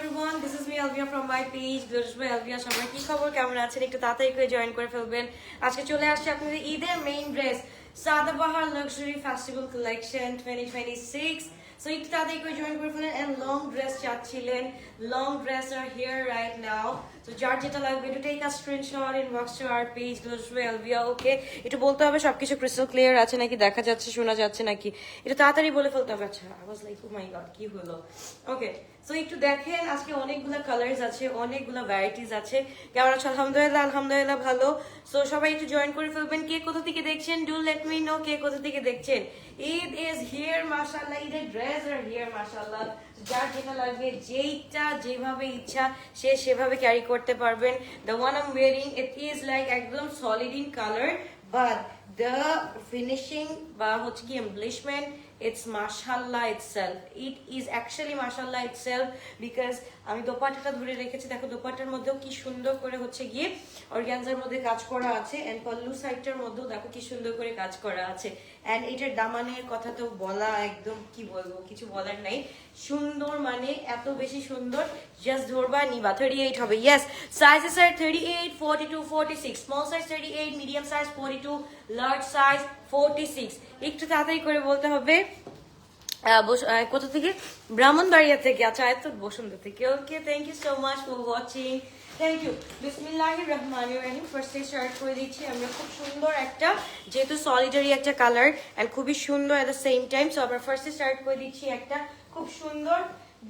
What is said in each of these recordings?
everyone, this is me Alvia from my page Glorious by Alvia. সবাই কি খবর, কেমন আছেন? একটু তাড়াতাড়ি করে জয়েন করে ফেলবেন। আজকে চলে আসছে আপনাদের ঈদের main dress Sadabahar luxury festival collection 2026। So একটু তাড়াতাড়ি করে জয়েন করে ফেলেন। এন্ড লং ড্রেস চাচ্ছিলেন, long dress are here right now. তো যার যেটা লাগবে to take a screenshot inbox to our page Glorious by Alvia। Okay, একটু বলতে হবে সবকিছু ক্রিস্টাল ক্লিয়ার আছে নাকি, দেখা যাচ্ছে শোনা যাচ্ছে নাকি, এটা তাড়াতাড়ি বলে ফেলতে হবে। আচ্ছা, I was like oh my god কি হলো। ওকে, সো একটু দেখেন আজকে অনেকগুলো কালার্স আছে, অনেকগুলো ভ্যারাইটিস আছে। কেমন আছো? আলহামদুলিল্লাহ, আলহামদুলিল্লাহ ভালো। সো সবাই একটু জয়েন করে ফেলবেন। কে কোথা থেকে দেখছেন ডু লেট মি নো, কে কোথা থেকে দেখছেন। ঈদ ইজ হিয়ার মাশাআল্লাহ, ঈদের ড্রেস আর হিয়ার মাশাআল্লাহ। যার যেটা লাগবে, যেইটা যেভাবে ইচ্ছা সে সেভাবে ক্যারি করতে পারবেন। The one I am wearing it is like একদম solid in colour, but the finishing বা হচ্ছে কি embellishment, it's mashallah itself. It is actually mashallah itself because আমি দোপাট্টাটা ধরে রেখেছি। দেখো দোপাট্টার মধ্যেও কি সুন্দর করে হচ্ছে গিয়ে অর্গানজার মধ্যে কাজ করা আছে, এন্ড পল্লু সাইডটার মধ্যেও দেখো কি সুন্দর করে কাজ করা আছে। এন্ড এটার দামানের কথা তো বলা একদম কি বলবো, কিছু বলার নাই। সুন্দর মানে এত বেশি সুন্দর, জাস্ট ধরবা নিবা। 38 হবে, ইয়েস। সাইজেস আর 38, 42, 46, small size 38, medium size 42, large size 46। একটু তাড়াতাড়ি করে বলতে হবে। কোথা থেকে? ব্রাহ্মণবাড়িয়া থেকে। আচ্ছা, এত বসুন্ধরা থেকে। Okay, thank you so much for watching, thank you. বিসমিল্লাহির রহমানির রহিম। ফার্স্টে স্টার্ট করে দিচ্ছি আমরা খুব সুন্দর একটা, যেহেতু সলিডারি একটা কালার এন্ড খুবই সুন্দর at the same time. So আমরা ফার্স্টে স্টার্ট করে দিচ্ছি একটা খুব সুন্দর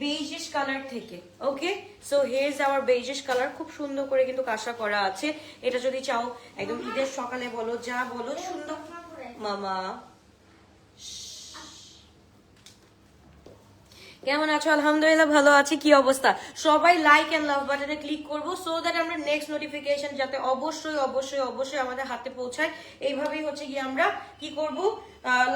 বেইজিশ কালার থেকে। Okay, so here is our beigish colour. খুব সুন্দর করে কিন্তু কাঁসা করা আছে। এটা যদি চাও একদম ঈদের সকালে বলো, যা বলো সুন্দর। মামা কেমন আছো? আলহামদুলিল্লাহ ভালো আছি। কি অবস্থা? সবাই লাইক এন্ড লাভ বাটনে ক্লিক করবো সো দ্যাট আমরা নেক্সট নোটিফিকেশন যাতে অবশ্যই অবশ্যই অবশ্যই আমাদের হাতে পৌঁছায়। এইভাবেই হচ্ছে গিয়ে আমরা কি করব,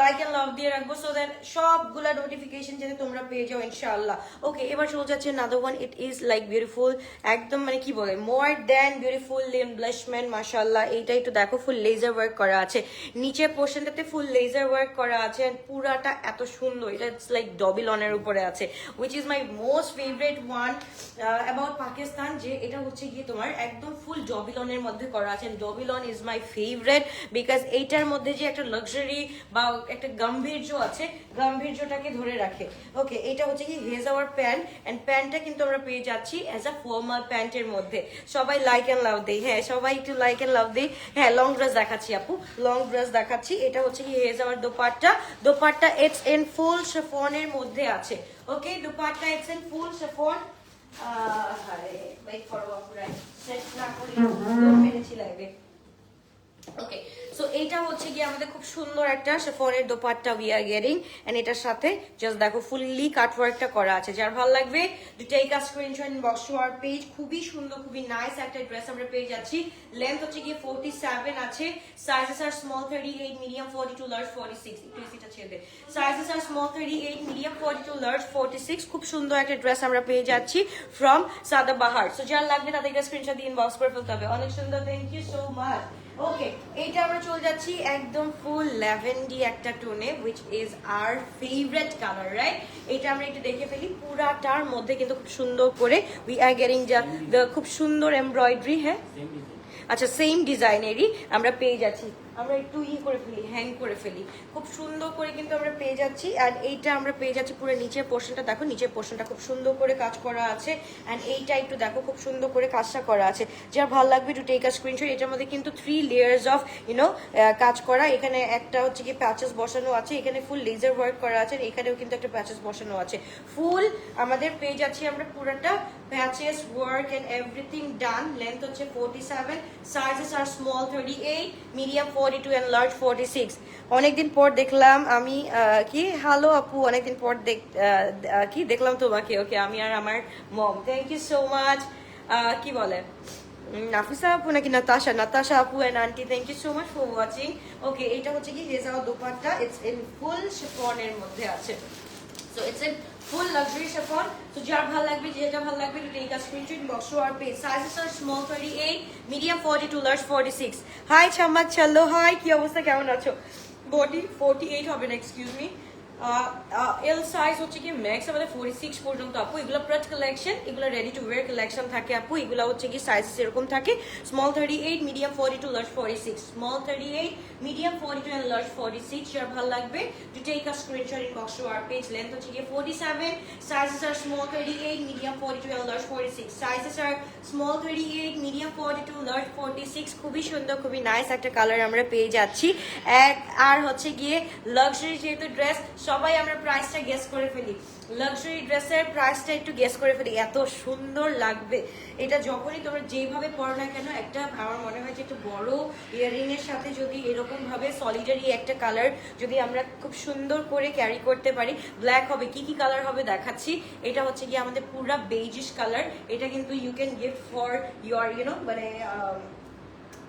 লাইক এন্ড লাভ দিয়ে রাখবো সো দ্যাট সবগুলা নোটিফিকেশন যাতে তোমরা পেয়ে যাও ইনশাআল্লাহ। ওকে, এবার চলে যাচ্ছে another one. It is like beautiful, একদম মানে কি বলে মোর দ্যান বিউটিফুল এমব্লিশমেন্ট মাশাআল্লাহ। এইটা একটু দেখো, ফুল লেজার ওয়ার্ক করা আছে, নিচের পোর্শনটাতে ফুল লেজার ওয়ার্ক করা আছে, এন্ড পুরাটা এত সুন্দর। এটা ইটস লাইক ডবিলনের উপরে আছে, which is my most favorite one about Pakistan, যে এটা হচ্ছে গিয়ে তোমার একদম ফুল ডবিলনের মধ্যে করা আছে। ডবিলন ইজ মাই ফেভারিট বিকজ এইটার মধ্যে যে একটা লাক্সারি বা একটা গাম্ভীর্য আছে, গাম্ভীর্যটাকে ধরে রাখে। ওকে, এটা হচ্ছে কি হেজ আওয়ার প্যান্ট, এন্ড প্যান্টটা কিন্তু আমরা পেয়ে যাচ্ছি অ্যাজ আ ফর্মাল প্যান্টের মধ্যে। সবাই লাইক এন্ড লাভ দেই, হ্যাঁ সবাই একটু লাইক এন্ড লাভ দেই। হ্যাঁ, লং ড্রেস দেখাচ্ছি আপু, লং ড্রেস দেখাচ্ছি। এটা হচ্ছে কি has our dupatta. Dupatta it's in full শিফনের মধ্যে আছে। Okay, dupatta it's in full chiffon. Wait for what right. Set na kori মেরেছি লাগবে। ওকে, সো এইটা হচ্ছে গিয়ে আমাদের খুব সুন্দর একটা শিফনের dupatta we are getting, and এটার সাথে জাস্ট দেখো ফুললি কাটওয়ার্কটা করা আছে। যার ভালো লাগবে to take a screenshot inbox to our page. খুবই সুন্দর, খুবই নাইস একটা ড্রেস আমরা পেয়ে যাচ্ছি। লেন্থ হচ্ছে গিয়ে 47 আছে, সাইজেস আর স্মল 38, মিডিয়াম 42, লার্জ 46। একটু এটা ছেড়ে সাইজেস আর স্মল 38, মিডিয়াম 42, লার্জ 46। খুব সুন্দর একটা ড্রেস আমরা পেয়ে যাচ্ছি ফ্রম সাদাবাহার। সো যার লাগবে তাদেরকে স্ক্রিনশট দিয়ে ইনবক্স করে ফেলতে হবে। অনেক সুন্দর, thank you so much. Okay, এইটা আমরা চলে যাচ্ছি একদম ফুল ল্যাভেন্ডি একটা টোনে, which is our favourite colour, right? এটা আমরা একটু দেখে ফেলি। পুরাটার মধ্যে কিন্তু খুব সুন্দর করে উই আর গেটিং খুব সুন্দর এমব্রয়ডারি। হ্যাঁ, আচ্ছা, সেম ডিজাইনেরই আমরা পেয়ে যাচ্ছি। আমরা একটু করে ফেলি, হ্যাং করে ফেলি, খুব সুন্দর করে কিন্তু আমরা পেয়ে যাচ্ছি। আর এইটা আমরা পেয়ে যাচ্ছি পুরো নিচের পোর্শনটা দেখো, নিচের পোর্শনটা খুব সুন্দর করে কাজ করা আছে, এন্ড এইটা একটু দেখো খুব সুন্দর করে কাজটা করা আছে। যার ভালো লাগবে টু টেক আ স্ক্রিনশট। এটার মধ্যে কিন্তু 3 লেয়ার্স অফ কাজ করা। এখানে একটা হচ্ছে কি প্যাচেস বসানো আছে, এখানে ফুল লেজার ওয়ার্ক করা আছে, এখানেও কিন্তু একটা প্যাচেস বসানো আছে। ফুল আমাদের পেয়ে যাচ্ছি আমরা পুরোটা patches work and everything done. Length হচ্ছে 47, sizes R small 38, medium 42 and large 46। অনেকদিন পর দেখলাম আমি কি হ্যালো আপু, অনেকদিন পর কি দেখলাম তোমাকে। ওকে, আমি আর আমার mom, thank you so much. কি বলে নাফিসা আপু নাকি নাতাশা, নাতাশা আপু and aunty, thank you so much for watching. Okay, এটা হচ্ছে কি has our dupatta, it's in full শিফনের মধ্যে আছে। So it's in full luxury chiffon. So jar bhal lagbe, যেটা ভালো লাগবে to take a screenshot inbox to our page. Sizes are small 38, medium 42, large 46. Hi Chammat Challo, hi, কি অবস্থা, কেমন আছো? Body 48 হবে না, excuse me. এল সাইজ হচ্ছে কি ম্যাক্স আমাদের 46 পর্যন্ত আপু। এগুলো প্রোডাক্ট কালেকশন, এগুলো রেডি টু ওয়্যার কালেকশন থাকে আপু। এগুলো হচ্ছে কি সাইজেস এরকম থাকে, small 38, medium 42, large 46। Small 38, medium 42 and large 46। যার ভালো লাগবে to take a screenshot inbox to our page. Length হচ্ছে কি 47, sizes R small 38, medium 42 and large 46। Sizes R small 38, medium 42, large 46। খুবই সুন্দর, খুবই নাইস একটা কালার আমরা পেয়ে যাচ্ছি। আর হচ্ছে গিয়ে লাক্সারি যেহেতু ড্রেস, সবাই আমরা প্রাইসটা গেস করে ফেলি। লাক্সারি ড্রেসের প্রাইসটা একটু গেস করে ফেলি, এত সুন্দর লাগবে এটা যখনই তোমরা যেভাবে পরো না কেন। একটা আমার মনে হয় যে একটু বড় ইয়াররিং এর সাথে যদি এরকম ভাবে সলিডারি একটা কালার যদি আমরা খুব সুন্দর করে ক্যারি করতে পারি। ব্ল্যাক হবে, কি কি কালার হবে দেখাচ্ছি। এটা হচ্ছে কি আমাদের পুরা বেজিশ কালার। এটা কিন্তু you can gift for your মানে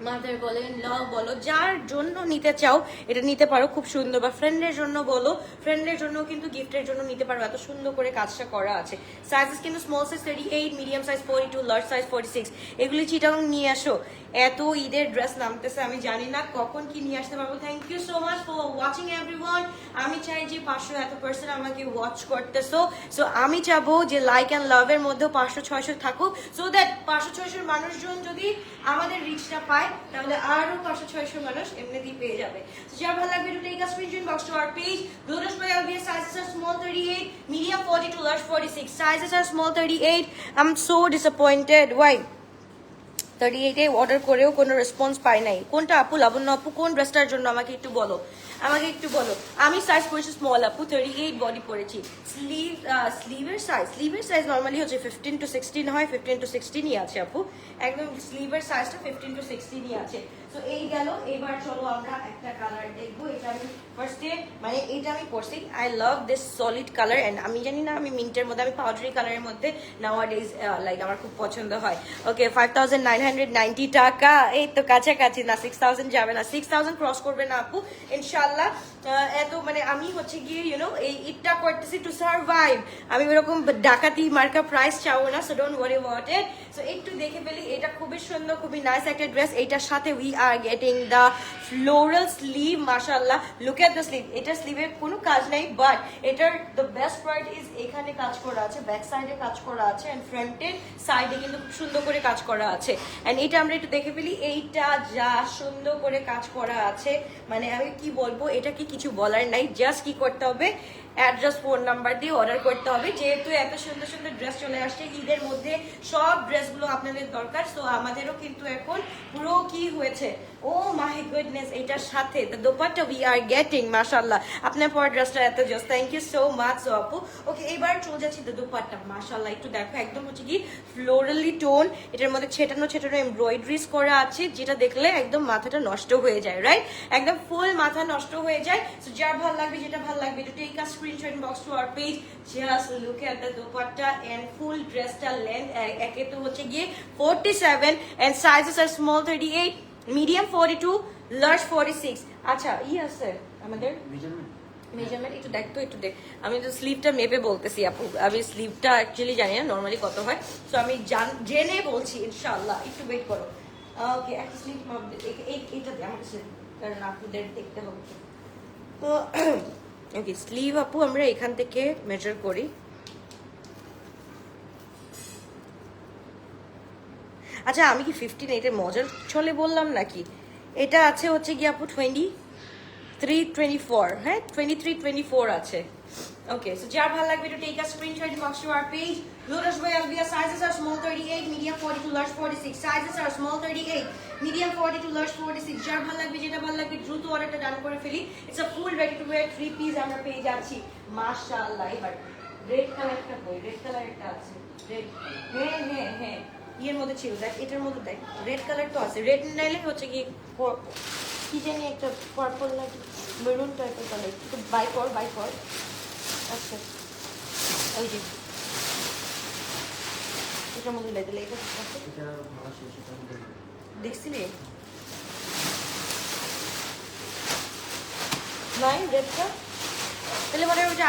মাদার বলেন, লাভ বলো, যার জন্য নিতে চাও এটা নিতে পারো, খুব সুন্দর। বা ফ্রেন্ডের জন্য বলো, ফ্রেন্ডের জন্য কিন্তু গিফটের জন্য নিতে পারো, এত সুন্দর করে কাজটা করা আছে। সাইজেস কিন্তু small size 38, medium size 42, large size 46। এগুলি চিটাং নিয়ে আসো। এত ঈদের ড্রেস নামতেছে, আমি জানি না কখন কি নিয়ে আসতে পারবো। Thank you so much for watching everyone. আমি চাই যে 500 এত পার্সেন্ট আমাকে ওয়াচ করতেছো, সো আমি চাবো যে লাইক অ্যান্ড লাভের মধ্যেও 500-600 থাকুক, সো দ্যাট 500-600 মানুষজন যদি আমাদের রিচটা পায় তাহলে আরো 500-600 মানুষ এমনিতেই পেয়ে যাবে। যার ভালো লাগবে to take a screenshot box to our page. Glorious by LBS, sizes are small 38, medium 42, large 46. Sizes are small 38. I'm so disappointed. Why? 38 order করেও কোনো রেসপন্স পাই নাই। কোনটা আপু? লাবণ্য আপু, কোন ড্রেসটার জন্য আমাকে একটু বলো, আমাকে একটু বলো। আমি সাইজ পরেছি স্মল আপু, 38 বডি পরেছি। স্লিভের সাইজ নর্মালি হচ্ছে 15 to 16 হয়, 15 to 16ই আছে আপু। একদম স্লিভের সাইজটা 15 to 16ই আছে। তো এই গেল। এবার চলো আমরা একটা কালার দেখবো। এটা আমি ফার্স্টে মানে এটা আমি পরছি। I love this solid colour and আমি জানি না, আমি মিন্টের মধ্যে, আমি পাউডারি কালারের মধ্যে নাওয়াডেজ লাইক আমার খুব পছন্দ হয়। ওকে, 5990 টাকা। এই তো কাছাকাছি, না 6000 যাবে না, 6000 ক্রস করবে না আপু ইনশাল্লাহ। এত মানে আমি হচ্ছে গিয়ে এই ইটটা করতেছি টু সার্ভাইভ। আমি ওরকম ডাকাতি মার্কা প্রাইস চাও না, so don't worry about it. So একটু দেখে ফেলি। এটা খুবই সুন্দর, খুবই নাইস একটা ড্রেস। এইটার সাথে we are getting the floral sleeve. মাশাআল্লাহ, লুক এট দ্য স্লিভ। এটার স্লিভে কোনো কাজ নাই, বাট এটার দ্য বেস্ট পার্ট ইজ এখানে কাজ করা আছে, ব্যাক সাইডে কাজ করা আছে, এন্ড ফ্রন্টের সাইডে কিন্তু খুব সুন্দর করে কাজ করা আছে। এন্ড এটা আমরা একটু দেখে ফেলি। এইটা যা সুন্দর করে কাজ করা আছে, মানে আমি কি বলবো, এটা কি কিছু বলার নাই। জাস্ট কি করতে হবে, অ্যাড্রেস, ফোন নাম্বার দিয়ে অর্ডার করতে হবে। যেহেতু এত সুন্দর সুন্দর ড্রেস চলে আসছে ঈদের মধ্যে, সব ড্রেসগুলো আপনাদের দরকার। সো আমাদেরও কিন্তু এখন পুরো কি হয়েছে, ও মাই গুডনেস, এটার সাথে the dupatta we are getting. মাশাআল্লাহ, আপনার পর ড্রেসটা এত জোস, থ্যাংক ইউ সো মাচ আপু। ওকে, এবার চলে যাচ্ছি দ্য দোপাট্টা। মাশাআল্লাহ, একটু দেখো, একদম হচ্ছে কি ফ্লোরালি টোন। এটার মধ্যে ছেটানো ছেটানো এমব্রয়ডারিজ করা আছে, যেটা দেখলে একদম মাথাটা নষ্ট হয়ে যায়, রাইট? একদম ফুল মাথা নষ্ট হয়ে যায়। সো যার ভালো লাগবে, যেটা ভালো লাগবে, to take a screenshot box to our page. Just look at the dupatta and full dressed length. একে তো হচ্ছে গিয়ে 47 and sizes are small 38, medium 42, large 46. আচ্ছা, আছে আমাদের মেজারমেন্ট একটু দেখ তো, একটু দেখ। আমি তো স্লিভটা মেপে বলতেছি আপু, আমি স্লিভটা অ্যাকচুয়ালি জানি না নর্মালি কত হয়, সো আমি জেনে বলছি ইনশাআল্লাহ। একটু ওয়েট করো। ওকে, একটা স্লিভ মাপ এইটা দে আমাকে, কারণ আপুদের দেখতে হবে। তো ওকে, স্লিভ আপু আমরা এখান থেকে মেজার করি। আচ্ছা, আমি কি 15 এটা মজার ছলে বললাম নাকি? এটা আছে হচ্ছে কি আপু 23-24, হ্যাঁ 23-24 আছে। ওকে, সো যার ভালো লাগবে to take a screenshot box to our page. Glorious by LBS, sizes are small 38, medium 42, large 46. Sizes are small 38, medium 42, large 46. যার ভালো লাগবে, যেটা ভালো লাগবে, দ্রুত অর্ডারটা ডান করে ফেলি। It's a full ready to wire 3 piece আমরা পেয়ে যাচ্ছি। মাশাআল্লাহ, এবার রেড কালারটা কই? রেড কালার একটা আছে, রেড, হ্যাঁ হ্যাঁ হ্যাঁ, ইয়ের মধ্যে ছিল, দেখ এটার মধ্যে, দেখ রেড কালার তো আছে। রেড নাইলে হচ্ছে কি কি জানি একটা পার্পল নাকি মেরুন টাইপের কালার, একটু বাই কর। আচ্ছা, ওই যে এটার মধ্যে লেগে এটা দেখছিলি নাই রেডটা? তাহলে মনে হয় ওটা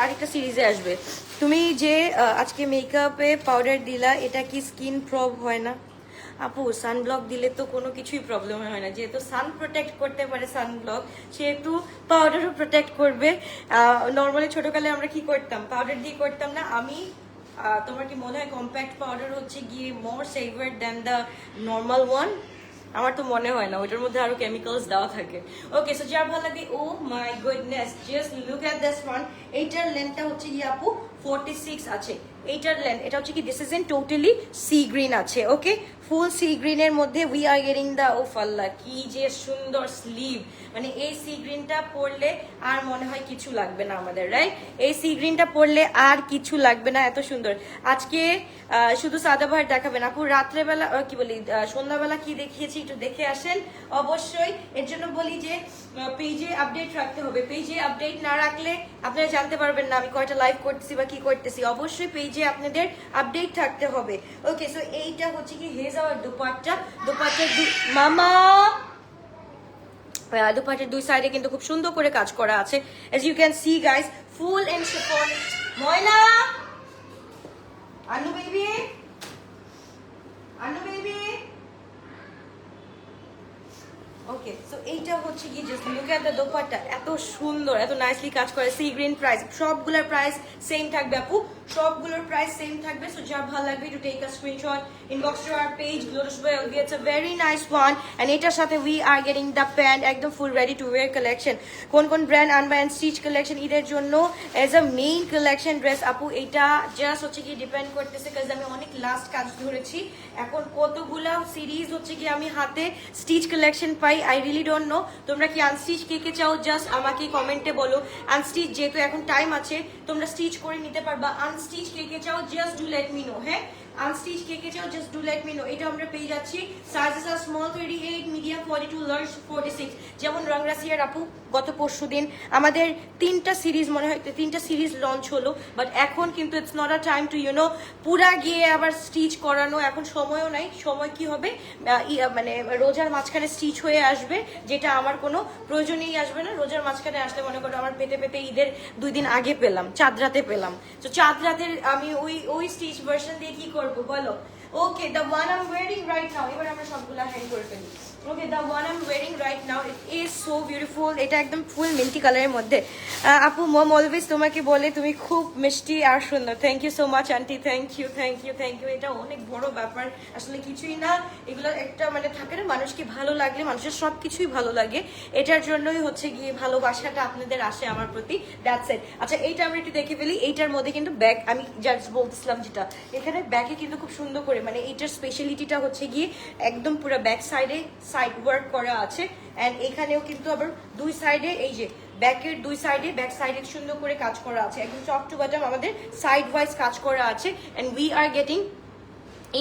আরেকটা সিরিজে আসবে। তুমি যে আজকে মেকআপে পাউডার দিলা, এটা কি স্কিন প্রব হয় না? আপু সানব্লক দিলে তো কোনো কিছুই প্রবলেম হয় না, যেহেতু সান প্রোটেক্ট করতে পারে সানব্লক, সেহেতু পাউডারও প্রোটেক্ট করবে। নর্মালি ছোটকালে আমরা কি করতাম, পাউডার দিয়ে করতাম না। আমি তোমার কি মনে হয় কম্প্যাক্ট পাউডার হচ্ছে গিয়ে মোর সেভার দ্যান দ্য নর্মাল ওয়ান? আমার তো মনে হয় না, ওইটার মধ্যে আরো কেমিক্যালস দেওয়া থাকে। ওকে, সো যার ভালো লাগে, oh my goodness, just look at this one. এইটার লেন্থটা হচ্ছে কি আপু 46 আছে। এইটার লেন্থ এটা হচ্ছে কি, this is in totally sea green আছে। ওকে, ফুল সি গ্রিনের মধ্যে উই আর গেটিং দা, ও ফাল্লা কি যে সুন্দর স্লিভ। মানে এই সি গ্রিনটা পরলে আর মনে হয় কিছু লাগবে না আমাদের, রাইট? এই সি গ্রিনটা পরলে আর কিছু লাগবে না, এত সুন্দর। আজকে শুধু সাদাবাহার দেখাবেন আপু, রাত্রেবেলা কি বলি সন্ধ্যাবেলা কি দেখিয়েছি একটু দেখে আসেন অবশ্যই। এর জন্য বলি যে পেজে আপডেট রাখতে হবে, পেজে আপডেট না রাখলে আপনারা জানতে পারবেন না আমি কয়টা লাইভ করতেছি বা কি করতেছি। অবশ্যই পেজে আপনাদের আপডেট থাকতে হবে। ওকে, সো এইটা হচ্ছে কি হেজ আওয়ার দুপাট্টা। দুপাট্টার মামা দুপাট্টার দুই সাইডে কিন্তু খুব সুন্দর করে কাজ করা আছে, as you can see guys, full and chiffon। Moyna Anu baby, Anu baby. Okay, so এইটা হচ্ছে কি, just look at the dupatta, এত সুন্দর, এত নাইসলি কাজ করে। সি গ্রিন প্রাইস, সবগুলোর প্রাইস সেম থাকবে আপু, সবগুলোর প্রাইস সেম থাকবে। সো যার ভালো লাগবে to take a screenshot, inbox to our page Glorious by Alvia. It's a very nice one. And এটার সাথে we are getting the pants, একদম full ready to wear collection. কোন কোন ব্র্যান্ড আনবা এন্ড স্টিচ কালেকশন ঈদের জন্য as a main collection dress আপু? এটা জাস্ট হচ্ছে কি ডিপেন্ড করতেছে, কাজ আমি অনেক লাস্ট কাজ ধরেছি, এখন কতগুলা সিরিজ হচ্ছে কি আমি হাতে stitch collection pi, I really don't know. তোমরা কি আনস্টিচ কে কে চাও জাস্ট আমাকে কমেন্টে বলো। আনস্টিচ যেহেতু এখন টাইম আছে, তোমরা স্টিচ করে নিতে পারবা। আনস্টিচ কে কে চাও just do let me no. হ্যাঁ, আনস্টিচ কে কে চাও just do let me no. এটা আমরা পেয়ে যাচ্ছি সাইজেস আর স্মল 38, মিডিয়াম 42, লার্জ 46। যেমন রংরাসিয়ার আপু গত পরশু দিন আমাদের 3টা সিরিজ মনে হয় 3টা সিরিজ লঞ্চ হলো, বাট এখন কিন্তু it's not a time to পুরা গিয়ে আবার স্টিচ করানো, এখন সময়ও নাই। সময় কি হবে, মানে রোজার মাঝখানে স্টিচ হয়ে আসবে, যেটা আমার কোনো প্রয়োজনেই আসবে না। রোজার মাঝখানে আসলে মনে করো আমার পেতে পেতে ঈদের 2 দিন আগে পেলাম, চাঁদ রাতে পেলাম। তো চাঁদ রাতের আমি ওই স্টিচ ভার্সন দিয়ে কি করবো বলো? Okay, the one I am wearing right now, এবার আমরা সবগুলা হ্যান্ড করে ফেলি। Okay, the one I am wearing right now is so beautiful. এটা একদম ফুল মিন্টি কালারের মধ্যে। আপু মম অলওয়েজ তোমাকে বলে তুমি খুব মিষ্টি আর সুন্দর। Thank you so much aunty, thank you thank you thank you. এটা অনেক বড় ব্যাপার, আসলে কিছুই না, এগুলো একটা মানে থাকে না, মানুষকে ভালো লাগলে মানুষের সব কিছুই ভালো লাগে, এটার জন্যই হচ্ছে গিয়ে ভালোবাসাটা আপনাদের আসে আমার প্রতি, দ্যাটস ইট। আচ্ছা, এইটা আমরা একটু দেখে ফেলি। এইটার মধ্যে কিন্তু ব্যাগ, আমি জাস্ট বলতেছিলাম যেটা, এখানে ব্যাগে কিন্তু খুব সুন্দর করে মানে এইটার স্পেশালিটিটা হচ্ছে গিয়ে একদম পুরো ব্যাক সাইডে সাইড ওয়ার্ক করা আছে। এন্ড এখানেও কিন্তু আবার দুই সাইডে এই যে ব্যাকের দুই সাইডে ব্যাক সাইডে সুন্দর করে কাজ করা আছে, একদম টপ টু বটম আমাদের সাইড ওয়াইজ কাজ করা আছে। And we are getting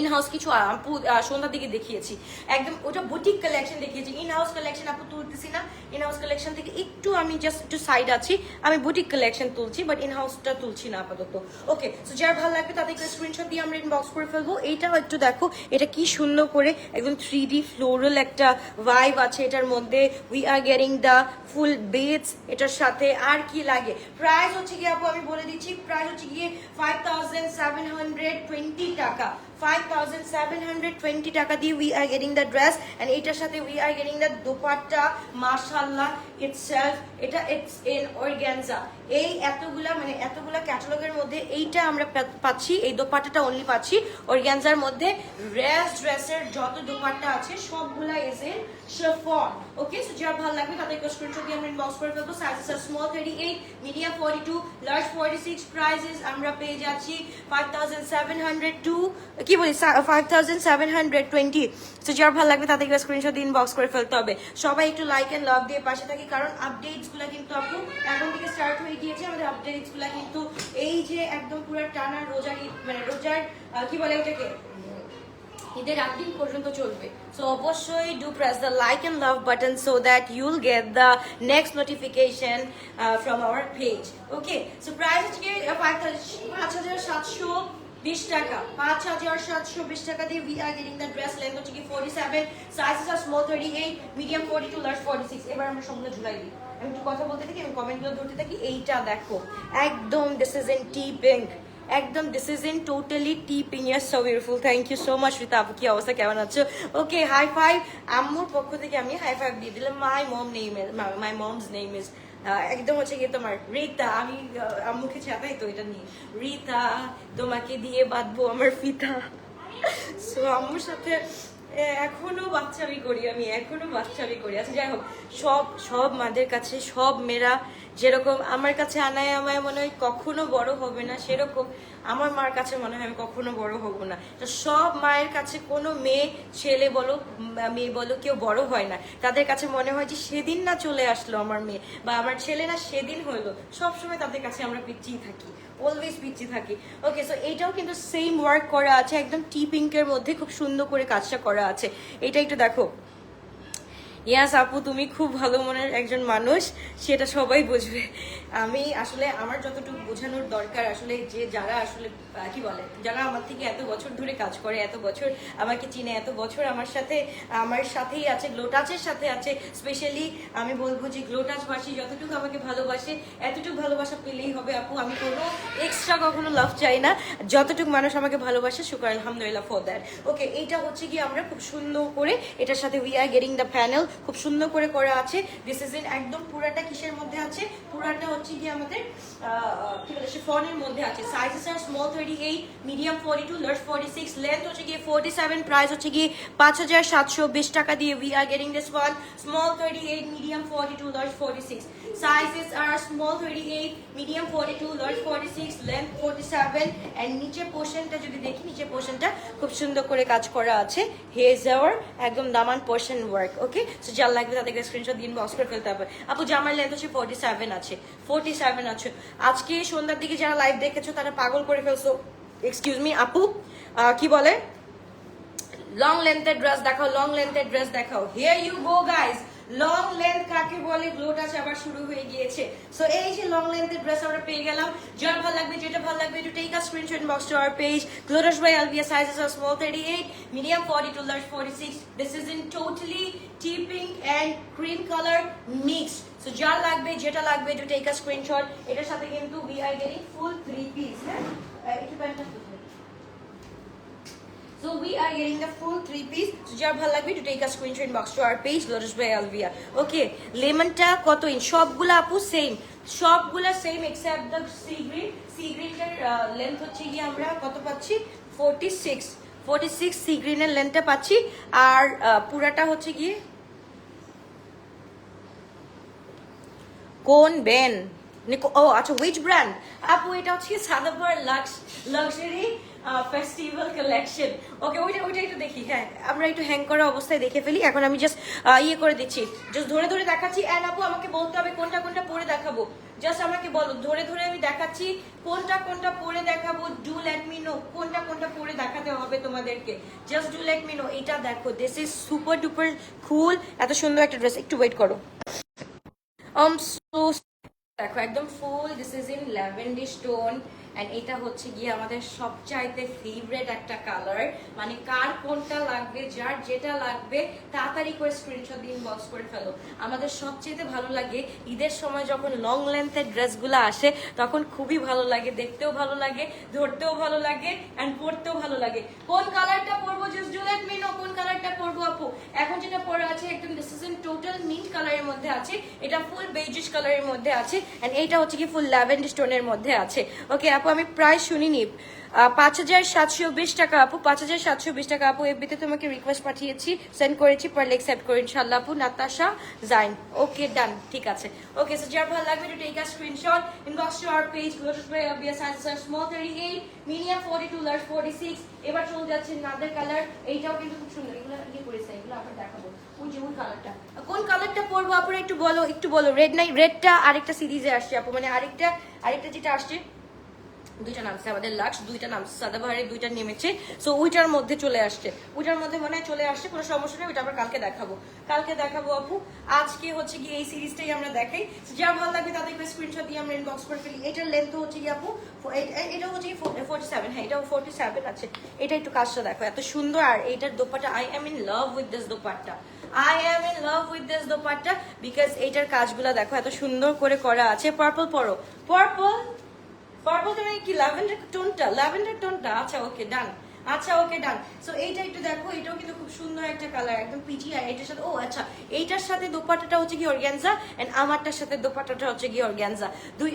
in house কিছু আপু সন্ধ্যার দিকে দেখিয়েছি, একদম ওটা বুটিক কালেকশন দেখিয়েছি। ইন হাউস কালেকশন আপু তুলতেছি না, ইন হাউস কালেকশন থেকে একটু আমি জাস্ট একটু সাইড আছি, আমি বুটিক কালেকশন তুলছি, বাট ইন হাউসটা তুলছি না আপাতত। ওকে, সো যার ভালো লাগবে তাদেরকে স্ক্রিনশট দিয়ে আমরা ইনবক্স করে ফেলবো। এইটাও একটু দেখো, এটা কি সুন্দর করে একদম 3D ফ্লোরাল একটা ভাইব আছে এটার মধ্যে। We are getting the full beds এটার সাথে। আর কি লাগে? প্রাইস হচ্ছে গিয়ে আপু আমি বলে দিচ্ছি, প্রাইস হচ্ছে গিয়ে 5720 টাকা। 5720 টাকা দিয়ে we are getting the dress. And এইটার সাথে we are getting the dupatta, মাশাআল্লাহ ইটসেলফ, এটা ইটস ইন অর্গানজা। এই এতগুলা ক্যাটালগের মধ্যে এইটা আমরা পাচ্ছি, এই দোপাট্টাটা অনলি পাচ্ছি অর্গানজার মধ্যে। ড্রেসের যত দোপাট্টা আছে সবগুলা is in chiffon. Okay, so যার ভালো লাগবে তাদেরকে স্ক্রিনশট দিয়ে আমরা ইনবক্স করে ফেলবো। সাইজেস আর স্মল 38, মিডিয়াম 42, লার্জ 46। প্রাইসেস আমরা পেয়ে যাচ্ছি 5720। সো যার ভালো লাগবে তাদেরকে স্ক্রিনশট দিয়ে ইনবক্স করে ফেলতে হবে। সবাই একটু লাইক এন্ড লাভ দিয়ে পাশে থাকি, কারণ আপডেটস গুলা কিন্তু আপু এখন থেকে স্টার্ট হয়ে গিয়েছে। আমাদের আপডেটস গুলা কিন্তু এই যে একদম পুরো টানা রোজার মানে রোজার কি বলে ওটাকে ঈদের রাত দিন পর্যন্ত চলবে। সো অবশ্যই do press the like and love button so that you'll get the next notification from our page. Okay, so price হচ্ছে 5720 টাকা। 5720 টাকা দিয়ে we are getting the dress. Length হচ্ছে কি 47, সাইজেস আর স্মল 38, মিডিয়াম 42, লার্জ 46। এবার আমরা সবগুলো ঝুলাই দিই, আমি একটু কথা বলতে থাকি, আমি কমেন্টগুলো ধরতে থাকি। এইটা দেখো একদম this is in tea pink, একদম this is in totally tipping year so beautiful. Thank you so much Rita আপু, কি অবস্থা, কেমন আছো? Okay, high five. আম্মুর পক্ষ থেকে আমি হাই ফাইভ দিয়ে দিলাম। মাই মমস নেম ইজ একদম হচ্ছে গিয়ে তোমার রীতা। আমি আম্মুকে চাতাই তো এটা নিয়ে, রীতা তোমাকে দিয়ে বাঁধবো আমার ফিতা। সো আম্মুর সাথে এখনো বাচ্চামি করি, আমি এখনো বাচ্চামি করি। আচ্ছা যাই হোক, সব মাদের কাছে, সব মেয়েরা যেরকম আমার কাছে আনায় আমায় মনে হয় কখনো বড় হবে না, সেরকম আমার মার কাছে মনে হয় আমি কখনো বড় হব না। তো সব মায়ের কাছে কোনো মেয়ে, ছেলে বলো মেয়ে বলো, কেউ বড় হয় না। তাদের কাছে মনে হয় যে সেদিন না চলে আসলো আমার মেয়ে বা আমার ছেলে না সেদিন হলো। সবসময় তাদের কাছে আমরা পিছিয়ে থাকি, অলওয়েজ পিছিয়ে থাকি। ওকে, সো এইটাও কিন্তু সেম ওয়ার্ক করা আছে, একদম টি পিঙ্কের মধ্যে খুব সুন্দর করে কাজটা করা আছে। এটা একটু দেখো। ইয়াস আপু, তুমি খুব ভালো মনের একজন মানুষ, সেটা সবাই বুঝবে। আমি আসলে আমার যতটুকু বোঝানোর দরকার, আসলে যে যারা আসলে কি বলে, যারা আমার থেকে এত বছর ধরে কাজ করে, এত বছর আমাকে চিনে, এত বছর আমার সাথেই আছে, গ্লোটাচের সাথে আছে। স্পেশালি আমি বলবো যে গ্লোটাচবাসী যতটুকু আমাকে ভালোবাসে, এতটুকু ভালোবাসা পেলেই হবে আপু। আমি কোনো এক্সট্রা কখনো লাভ চাই না। যতটুকু মানুষ আমাকে ভালোবাসে, শুকর আলহামদুলিল্লাহ ফর দ্যাট। ওকে, এইটা হচ্ছে কি আমরা খুব সুন্দর করে এটার সাথে we are getting the panel, খুব সুন্দর করে করা আছে। দিস ইজ ইন একদম পুরাটা কিসের মধ্যে আছে, পুরাটা হচ্ছে কি আমাদের কি বলে শিফনের মধ্যে আছে। সাইজেস আর স্মল 38, মিডিয়াম 42, লার্জ 46, লেন্থ হচ্ছে গিয়ে 47, প্রাইস হচ্ছে গিয়ে 5720 টাকা দিয়ে we are getting this one. Small 38, medium 42, large 46, sizes R small 38, medium 42, large 46, লেন্থ 47। এন্ড নিচের পোর্শনটা যদি দেখি, নিচের পোর্শনটা খুব সুন্দর করে কাজ করা আছে, হেজার একদম দামান পোর্শন ওয়ার্ক। ওকে, সো যার লাগবে তাদেরকে স্ক্রিনশট দিয়ে ইনবক্স করে ফেলতে হবে। আপু জামার লেন্থ হচ্ছে 47 আছে, 47 আছে। আজকে সন্ধ্যার দিকে যারা লাইভ দেখেছো তারা পাগল করে ফেলছো। এক্সকিউজ মি আপু, কি বলে, লং লেন্থের ড্রেস দেখাও, লং লেন্থের ড্রেস দেখাও। Here you go guys, long length কাকে বলে, গ্লোটাচ আবার শুরু হয়ে গিয়েছে। সো এই যে লং লেন্থের ড্রেস আমরা পেয়ে গেলাম। যার ভালো লাগবে, যেটা ভালো লাগবে, to take a screenshot inbox to our page. গ্লোটাচ by Alvia, sizes R small 38, medium 42, large 46। This is in totally tea pink and cream colour mixed. So যার লাগবে, যেটা লাগবে, টু টেক আ স্ক্রিনশট। এটার সাথে কিন্তু we are getting full 3 piece. হ্যাঁ, একটু প্যান্টটা So we are getting the full 3 piece. So jar bhal lagbe to take a screenshot inbox to our page Lotus by Alvia. Okay, lemon ta koto in সবগুলা আপু same, সবগুলা same except the sea green. Sea green এর length হচ্ছে কি আমরা কত পাচ্ছি, 46 sea green এর length টা পাচ্ছি। আর পুরাটা হচ্ছে কি কোন বেন, ও আচ্ছা, which brand আপু? এটা হচ্ছে সাদাবার লাক্সারি ফেস্টিভ্যাল কালেকশন। ওকে, ওইটা একটু দেখি। হ্যাঁ, আমরা একটু হ্যাং করা অবস্থায় দেখে ফেলি। এখন আমি জাস্ট ইয়ে করে দিচ্ছি, জাস্ট ধরে ধরে দেখাচ্ছি। এন্ড আপু আমাকে বলতে হবে কোনটা কোনটা পরে দেখাবো। জাস্ট আমাকে বলো, ধরে ধরে আমি দেখাচ্ছি কোনটা কোনটা পরে দেখাবো। ডু লেট মি নো কোনটা কোনটা পরে দেখাতে হবে তোমাদেরকে। Just do let me no. এটা দেখো, দিস ইজ সুপার ডুপার কুল, এত সুন্দর একটা ড্রেস। একটু ওয়েট করো। সো দেখো একদম ফুল, this is in lavender stone. And এটা হচ্ছে গিয়ে আমাদের সবচাইতে ফেভারিট একটা কালার। মানে কার কোনটা লাগবে, যার যেটা লাগবে তাড়াতাড়ি করে স্ক্রিনশট দিয়ে ইনবক্স করে ফেলো। আমাদের সবচেয়ে ভালো লাগে ঈদের সময় যখন লং লেন্থের ড্রেসগুলো আসে, তখন খুবই ভালো লাগে, দেখতেও ভালো লাগে, ধরতেও ভালো লাগে, এন্ড পরতেও ভালো লাগে। কোন কালারটা পরবো, just do let me no কোন কালারটা পরবো আপু। এখন যেটা পরে আছে একদম this is in total mint কালারের মধ্যে আছে, এটা ফুল বেজিশ কালারের মধ্যে আছে, এন্ড এইটা হচ্ছে কি ফুল ল্যাভেন্ডার স্টোনের মধ্যে আছে। ওকে আপু, আমি প্রায় শুনিনি। 5720 টাকা আপু, 5720 টাকা আপু। এফবিতে তোমাকে রিকোয়েস্ট পাঠিয়েছি, সেন্ড করেছি, পারলে অ্যাকসেপ্ট করে ইনশাআল্লাহ আপু। নাতাশা জাইন, ওকে ডান, ঠিক আছে। ওকে, সো যার ভালো লাগবে to take a screenshot inbox to our page গ্লোটাস by Alvia, sizes R small 38, medium 42, large 46। এবার চলে যাচ্ছে নাদের কালার। এইটাও কিন্তু খুব সুন্দর, এগুলো ইয়ে করেছে, এগুলো আবার দেখাবো। ওই যে ওই কালারটা, কোন কালারটা পরবো আপু একটু বলো, একটু বলো। রেড নাই, রেডটা আরেকটা সিরিজে আসছে আপু, মানে আরেকটা যেটা আসছে, দুইটা নামছে আমাদের লাক্স, দুইটা নামছে সাদাবাহারের, দুইটা নেমেছে। সো ওইটার মধ্যে চলে আসছে, ওইটার মধ্যে মনে হয় চলে আসছে, কোনো সমস্যা নেই। ওইটা আমরা কালকে দেখাবো আপু। আজকে হচ্ছে কি এই সিরিজটাই আমরা দেখাই। যার ভালো লাগবে তাদেরকে স্ক্রিনশট দিয়ে আমরা ইনবক্স করে ফেলি। এটার লেন্থ হচ্ছে কি আপু, এটা হচ্ছে কি 47। হ্যাঁ, এটাও 47 আছে। এটা একটু কাজটা দেখো, এত সুন্দর। আর এইটার dupatta, I am in love with this dupatta, because এইটার কাজগুলো দেখো এত সুন্দর করে করা আছে। পার্পল পরো, পার্পল পার্পল মানে কি ল্যাভেন্ডার টোনটা, আচ্ছা ওকে ডান, আচ্ছা ওকে ডান। সো এইটা একটু দেখো, এটাও কিন্তু খুব সুন্দর একটা কালার, একদম পিচি। আর এটার সাথে, ও আচ্ছা, এইটার সাথে দোপাট্টাটা হচ্ছে কি অর্গানজা, এন্ড আমারটার সাথে দোপাট্টাটা হচ্ছে কি অর্গানজা।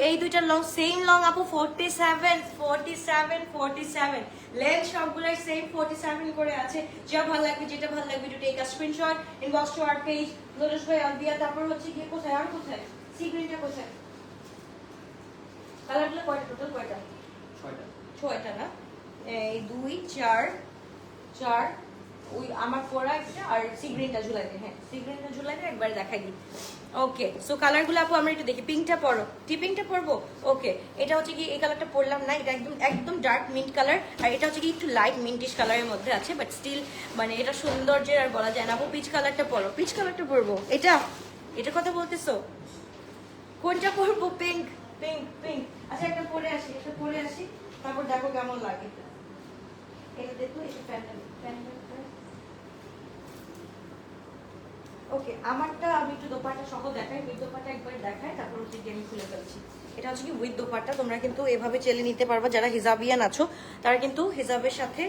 এই দুইটার লং সেম লং আপু, 47 লেন্থ সবগুলোর সেম 47 করে আছে। যা ভালো লাগবে, যেটা ভালো লাগবে, একটু take a screenshot, inbox to our page Lotus by Alvia. তারপর হচ্ছে কি কোথায় আর কোথায় সি গ্রিনটা কোথায়? কালারগুলো কয়টা, টোটাল কয়টা? ছয়টা না? এই 2 4 4, ওই আমার পরা একটা আর সি গ্রিনটা ঝুলাই দে। হ্যাঁ, সি গ্রিনটা ঝুলাই দে, একবার দেখাই দিই। ওকে, সো কালারগুলো আপু আমরা একটু দেখি। পিঙ্কটা পরো, টিপিংটা পরবো। ওকে, এটা হচ্ছে কি, এই কালারটা পরলাম না, এটা একদম একদম ডার্ক মিন্ট কালার, আর এটা হচ্ছে কি একটু লাইট মিন্টিশ কালারের মধ্যে আছে, বাট স্টিল মানে এটা সৌন্দর্যের আর বলা যায় না। আপু পিচ কালারটা পরো, পিচ কালারটা পরবো। এটা কথা বলতেছো? কোনটা পরবো? Pink pink pink. আচ্ছা একটা পরে আসি, তারপর দেখো কেমন লাগে। এটা দেখো, এটা প্যান্ডেল। ওকে, আমারটা আমি একটু দোপাট্টা সহ দেখাই, উইথ দোপাট্টা একবার দেখাই, তারপর হচ্ছে আমি খুলে ফেলছি। এটা হচ্ছে কি উইথ দোপাট্টা, তোমরা কিন্তু এভাবে চেলে নিতে পারবা, যারা হিজাবিয়ান আছো তারা কিন্তু হিজাবের সাথে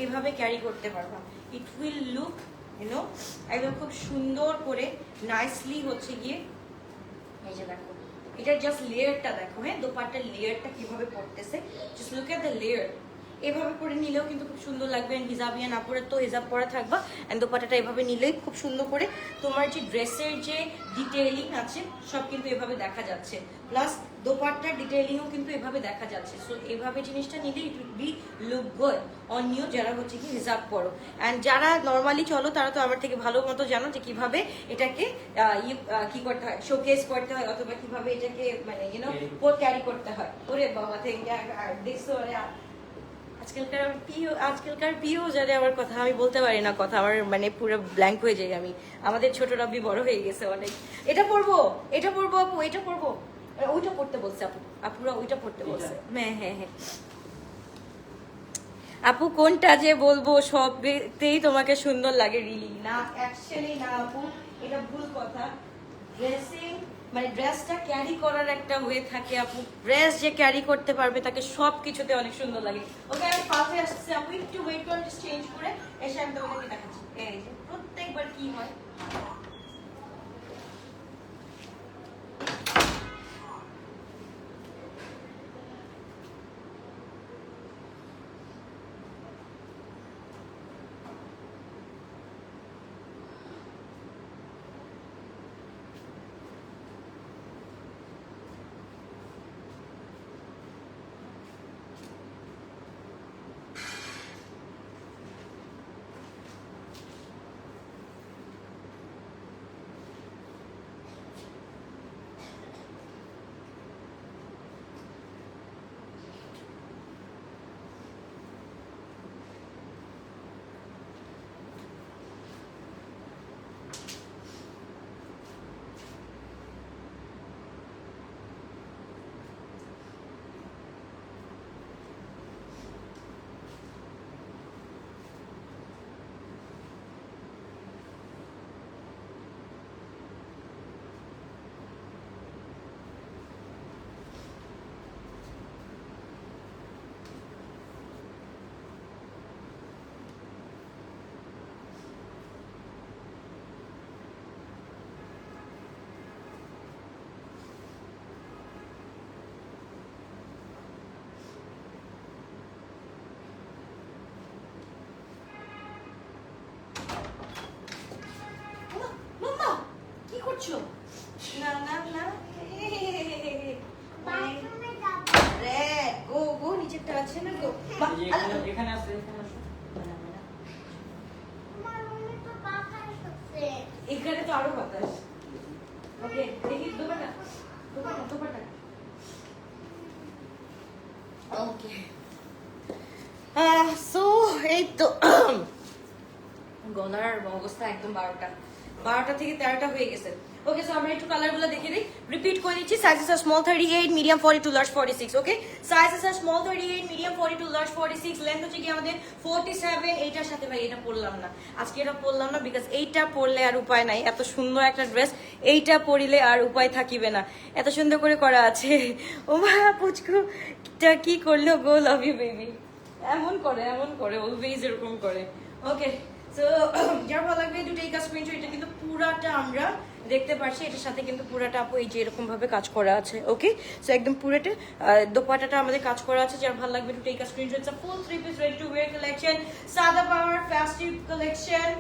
এইভাবে ক্যারি করতে পারবা। ইট উইল লুক একদম খুব সুন্দর করে নাইসলি হচ্ছে গিয়ে। এই যে দেখো, এটার জাস্ট লেয়ারটা দেখো, হ্যাঁ দোপাট্টার লেয়ারটা কিভাবে পড়তেছে, just look at the layer. এভাবে পরে নিলেও কিন্তু খুব সুন্দর লাগবে। হিজাবিয়ান আপুরে তো হিজাব পরা থাকবা, এন্ড দোপাট্টাটা এভাবে নিলেই খুব সুন্দর করে তোমার যে ড্রেসের যে ডিটেইলিং আছে সব কিন্তু এভাবে দেখা যাচ্ছে, প্লাস দোপাট্টার ডিটেইলিংও কিন্তু এভাবে দেখা যাচ্ছে। সো এভাবে জিনিসটা নিলে it will be look good on you, যারা হচ্ছে কি হিজাব পরো। অ্যান্ড যারা নর্মালি চলো তারা তো আমার থেকে ভালো মতো জানো যে কিভাবে এটাকে কি করতে হয়, শোকেস করতে হয়, অথবা কিভাবে এটাকে মানে ক্যারি করতে হয়। ওরে বাবা, দেখছো আজকালকার প্রিয় জানে আমার কথা, আমি বলতে পারি না কথা, আমার মানে পুরো ব্ল্যাঙ্ক হয়ে যায় আমি। আমাদের ছোট রব্বি বড় হয়ে গেছে অনেক। এটা পড়বো আপু, এটা পড়বো, ওইটা পড়তে বলছে আপুরা ওইটা পড়তে বলছে। হ্যাঁ আপু, কোনটা যে বলবো, সবতেই তোমাকে সুন্দর লাগে রিলি না? অ্যাকচুয়ালি না আপু, এটা ভুল কথা। ড্রেসিং মানে ড্রেসটা ক্যারি করার একটা ওয়ে থাকে আপু, ড্রেস যে ক্যারি করতে পারবে তাকে সব কিছুতে অনেক সুন্দর লাগে। ওকে, আমি পাশে আসছি আপু, একটু ওয়েট করে চেঞ্জ করে এসে আমি তোমাকে দেখাচ্ছি। এই যে প্রত্যেকবার কি হয়, কি করছো? না গো নিচেরটা আছে না গো, এখানে আছে, এখানে তো আরো বাতাস। ওকে, দেখি দোপাটা। ওকে, সো এই তো গলার অবস্থা একদম 12টা থেকে 13টা হয়ে গেছে। ওকে সো আমরা একটু কালারগুলো দেখে দিই, রিপিট করে দিচ্ছি। সাইজেস আর স্মল 38, মিডিয়াম 42, লার্জ 46। ওকে সাইজেস আর স্মল 38, মিডিয়াম 42, লার্জ 46। লেন্থ হচ্ছে কি আমাদের 47। এইটার সাথে ভাই এটা পরলাম না আজকে, এটা পরলাম না বিকজ এইটা পরলে আর উপায় নাই, এত সুন্দর একটা ড্রেস এইটা পরিলে আর উপায় থাকিবে না, এত সুন্দর করে করা আছে। ও মা পুচকু কি করলো গো, লাভ ইউ বেবি, এমন করে অলওয়েজ এরকম করে। ওকে সো যার ভালো লাগবে দুটোই কাজ স্ক্রিনশট। এটা কিন্তু পুরাটা আমরা দেখতে পাচ্ছি, এটার সাথে কিন্তু পুরাটা আপু এই যে এরকম ভাবে কাজ করা আছে। ওকে সো একদম পুরাটা দোপাট্টাটা আমাদের কাজ করা আছে। যার ভালো লাগবে দুটোই কাজ screenshot. It's a full 3 piece ready to wear collection, সাদা পাওয়ার ফেস্টিভ কালেকশন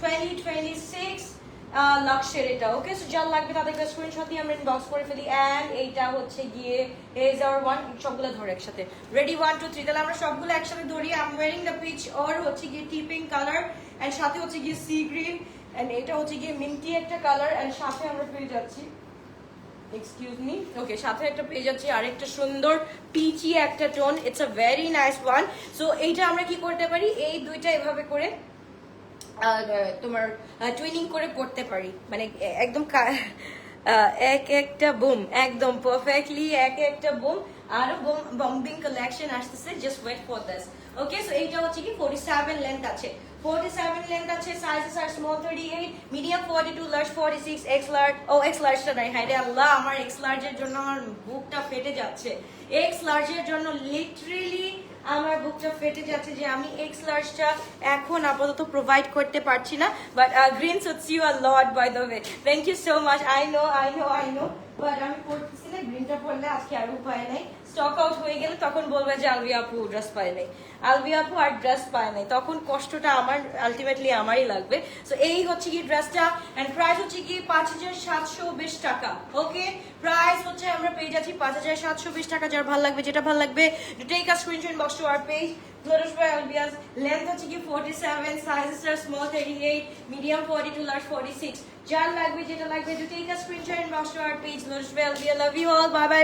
2026 লাক্সের এটা। ওকে সো যার লাগবে তাদেরকে স্ক্রিনশট দিয়ে আমরা ইনবক্স করে ফেলি। এন্ড এইটা হচ্ছে গিয়ে ইজ আওয়ার ওয়ান, সবগুলো ধরে একসাথে রেডি 1 2 3। তাহলে আমরা সবগুলো একসাথে ধরি। I am wearing the peach or হচ্ছে গিয়ে টি পিঙ্ক কালার, এন্ড সাথে হচ্ছে গিয়ে সি গ্রিন, এন্ড এটা হচ্ছে গিয়ে মিন্টি একটা কালার, এন্ড সাথে আমরা পেয়ে যাচ্ছি এক্সকিউজ মি ওকে সাথে একটা পেয়ে যাচ্ছি আরেকটা সুন্দর পিচি একটা tone. It's a very nice one. So এইটা আমরা কি করতে পারি, এই দুইটা এভাবে করে তোমার টুইনিং করে পড়তে পারি, মানে একদম এক একটা বুম, একদম পারফেক্টলি এক একটা বুম। আরো বম্বিং কালেকশন আসতেছে, just wait for this. Okay so এইটা হচ্ছে কি 47 লেন্থ আছে, 47 লেন্থ আছে। সাইজেস আর small 38, medium 42, large 46, X large. ও এক্স লার্জটা নাই, হায় রে আল্লাহ, আমার এক্স লার্জের জন্য আমার বুকটা ফেটে যাচ্ছে। এক্স লার্জের জন্য লিটারেলি আমার বুকটা ফেটে যাচ্ছে যে আমি এক্স লার্জটা এখন আপাতত প্রোভাইড করতে পারছি না। But green suits you a lot by the way, thank you so much. I know but আমি পড়তেছি না, গ্রিনটা পড়লে আজকে আর উপায় নাই। স্টক আউট হয়ে গেলে তখন বলবে যে আলবি আপু ড্রেস পায় নাই, আলবি আপু আর ড্রেস পায় নাই, তখন কষ্টটা আমার আলটিমেটলি আমারই লাগবে। সো এই হচ্ছে কি ড্রেসটা, এন্ড প্রাইস হচ্ছে কি 5720 টাকা। ওকে প্রাইস হচ্ছে আমরা পেয়ে যাচ্ছি 5720 টাকা। যার ভালো লাগবে, যেটা ভালো লাগবে, take a screenshot box to our page Glorious by Albia's। Length হচ্ছে কি 47, সাইজেস আর স্মল 38, মিডিয়াম 42, লার্জ 46। যার লাগবে, যেটা লাগবে, take a screenshot box to our page Glorious by Albia। Love you all, bye by.